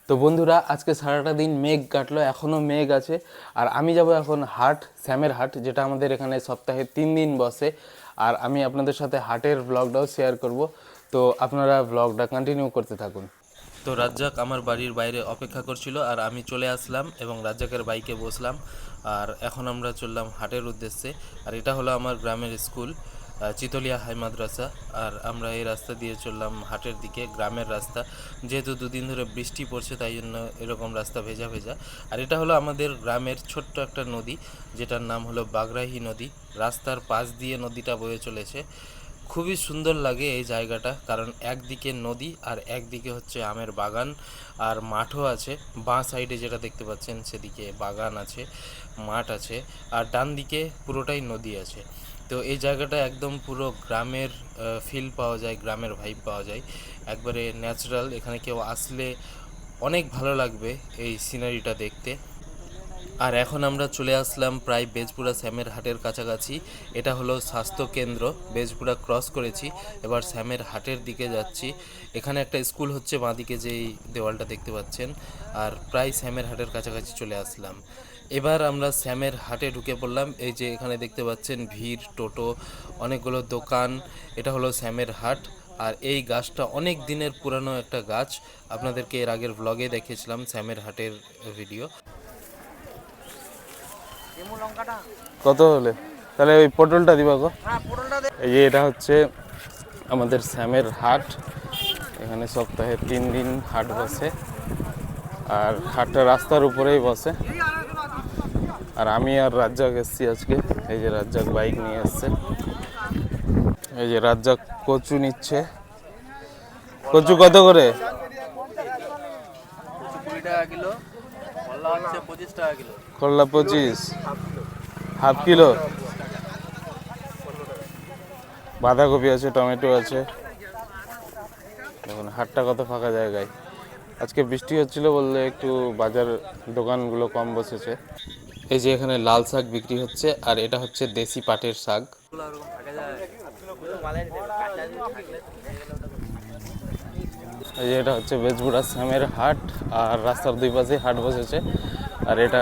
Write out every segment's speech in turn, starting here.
তো বন্ধুরা, আজকে সারাটা দিন মেঘ কাটলো, এখনও মেঘ আছে। আর আমি যাব এখন হাট, শ্যামের হাট, যেটা আমাদের এখানে সপ্তাহে 3 দিন বসে। আর আমি আপনাদের সাথে হাটের ব্লগটাও শেয়ার করব। তো আপনারা ব্লগটা কন্টিনিউ করতে থাকুন। তো রাজ্জাক আমার বাড়ির বাইরে অপেক্ষা করছিল, আর আমি চলে আসলাম এবং রাজ্জাকের বাইকে বসলাম। আর এখন আমরা চললাম হাটের উদ্দেশ্যে। আর এটা হলো আমার গ্রামের স্কুল, চিতলিয়া হাই মাদ্রাসা। আর আমরা এই রাস্তা দিয়ে চললাম হাটের দিকে, গ্রামের রাস্তা। যেহেতু দুদিন ধরে বৃষ্টি পড়ছে, তাই জন্য এরকম রাস্তা ভেজা ভেজা। আর এটা হলো আমাদের গ্রামের ছোট্ট একটা নদী, যেটার নাম হলো বাগরাহী নদী। রাস্তার পাশ দিয়ে নদীটা বয়ে চলেছে। খুবই সুন্দর লাগে এই জায়গাটা, কারণ একদিকে নদী আর একদিকে হচ্ছে আমের বাগান আর মাঠও আছে। বাঁ সাইডে যেটা দেখতে পাচ্ছেন সেদিকে বাগান আছে, মাঠ আছে, আর ডান দিকে পুরোটাই নদী আছে। তো এই জায়গাটা একদম পুরো গ্রামের ফিল পাওয়া যায়, গ্রামের ভাইব পাওয়া যায়, একবারে ন্যাচারাল। এখানে কেউ আসলে অনেক ভালো লাগবে এই সিনারিটা দেখতে। আর এখন আমরা চলে আসলাম প্রায় বেজপুরা শ্যামের হাটের কাছাকাছি। এটা হলো স্বাস্থ্য কেন্দ্র, বেজপুরা ক্রস করেছি, এবার শ্যামের হাটের দিকে যাচ্ছি। এখানে একটা স্কুল হচ্ছে বাঁদিকে, যেই দেওয়ালটা দেখতে পাচ্ছেন। আর প্রায় শ্যামের হাটের কাছাকাছি চলে আসলাম। এবার আমরা শ্যামের হাটে ঢুকে পড়লাম। এই যে এখানে দেখতে পাচ্ছেন ভিড়, টোটো, অনেকগুলো দোকান। এটা হলো শ্যামের হাট। আর এই গাছটা অনেক দিনের পুরানো একটা গাছ, আপনাদেরকে এর আগের ব্লগে দেখিয়েছিলাম শ্যামের হাটের ভিডিও। কত হলে তাহলে ওই পটলটা দিবা গো? এই যে এটা হচ্ছে আমাদের শ্যামের হাট। এখানে সপ্তাহে 3 দিন হাট বসে, আর হাটটা রাস্তার উপরেই বসে। আর আমি আর রাজ্জাক এসছি আজকে। এই যে রাজ্জাক বাইক নিয়ে এসছে। এই যে রাজ্জাক কচু নিচ্ছে। কচু কত করে? 20 টাকা কিলো, করলা হচ্ছে 25 টাকা কিলো। করলা 25, হাফ কিলো। বাঁধাকপি আছে, টমেটো আছে। দেখুন হাটটা কত ফাঁকা জায়গায়। আজকে বৃষ্টি হচ্ছিল বললে একটু বাজার দোকানগুলো কম বসেছে। এই যে এখানে লাল শাক বিক্রি হচ্ছে, আর এটা হচ্ছে দেশি পাটের শাক। এই যে এটা হচ্ছে বেজপুরা শ্যামের হাট, আর রাস্তার দুই পাশে হাট বসেছে। আর এটা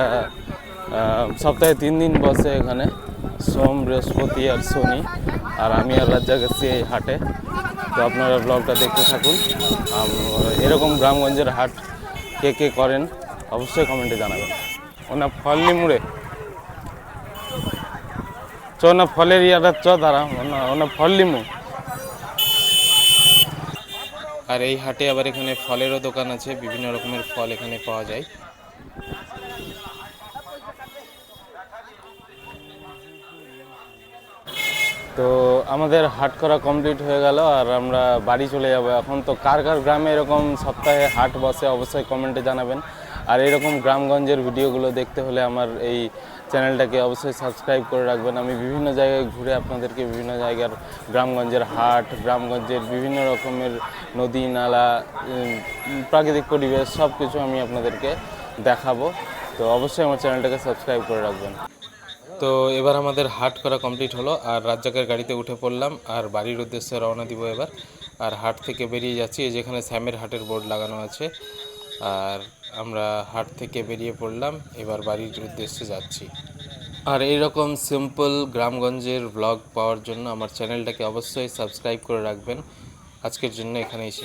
সপ্তাহে 3 দিন বসে এখানে, সোম, বৃহস্পতি আর শনি। আর আমি আর রাজ্জাক এসেছি এই হাটে। তো আপনারা ব্লগটা দেখতে থাকুন। এরকম গ্রামগঞ্জের হাট কে কে করেন অবশ্যই কমেন্টে জানাবেন। ওনা ফল নিমুড়ে চ না, ফলের ইয়াটা চ দাঁড়া, ওনা ফল লিমু। আর এই হাটে আবার এখানে ফলেরও দোকান আছে, বিভিন্ন রকমের ফল এখানে পাওয়া যায়। তো আমাদের হাট করা কমপ্লিট হয়ে গেল, আর আমরা বাড়ি চলে যাব এখন। তো কার কার গ্রামে এরকম সপ্তাহে হাট বসে অবশ্যই কমেন্টে জানাবেন। আর এরকম গ্রামগঞ্জের ভিডিওগুলো দেখতে হলে আমার এই চ্যানেলটাকে অবশ্যই সাবস্ক্রাইব করে রাখবেন। আমি বিভিন্ন জায়গায় ঘুরে আপনাদেরকে বিভিন্ন জায়গার গ্রামগঞ্জের হাট, গ্রামগঞ্জের বিভিন্ন রকমের নদী, নালা, প্রাকৃতিক পরিবেশ সব কিছু আমি আপনাদেরকে দেখাবো। তো অবশ্যই আমার চ্যানেলটাকে সাবস্ক্রাইব করে রাখবেন। তো এবার আমাদের হাট করা কমপ্লিট হলো, আর রাজ্জাকের গাড়িতে উঠে পড়লাম, আর বাড়ির উদ্দেশ্যে রওনা দিব এবার। আর হাট থেকে বেরিয়ে যাচ্ছি, যেখানে শ্যামের হাটের বোর্ড লাগানো আছে। আর আমরা হাট থেকে বেরিয়ে পড়লাম, এবার বাড়ির উদ্দেশ্যে যাচ্ছি। আর এইরকম সিম্পল গ্রামগঞ্জের ব্লগ পাওয়ার জন্য আমার চ্যানেলটাকে অবশ্যই সাবস্ক্রাইব করে রাখবেন। আজকের জন্য এখানেই শেষ।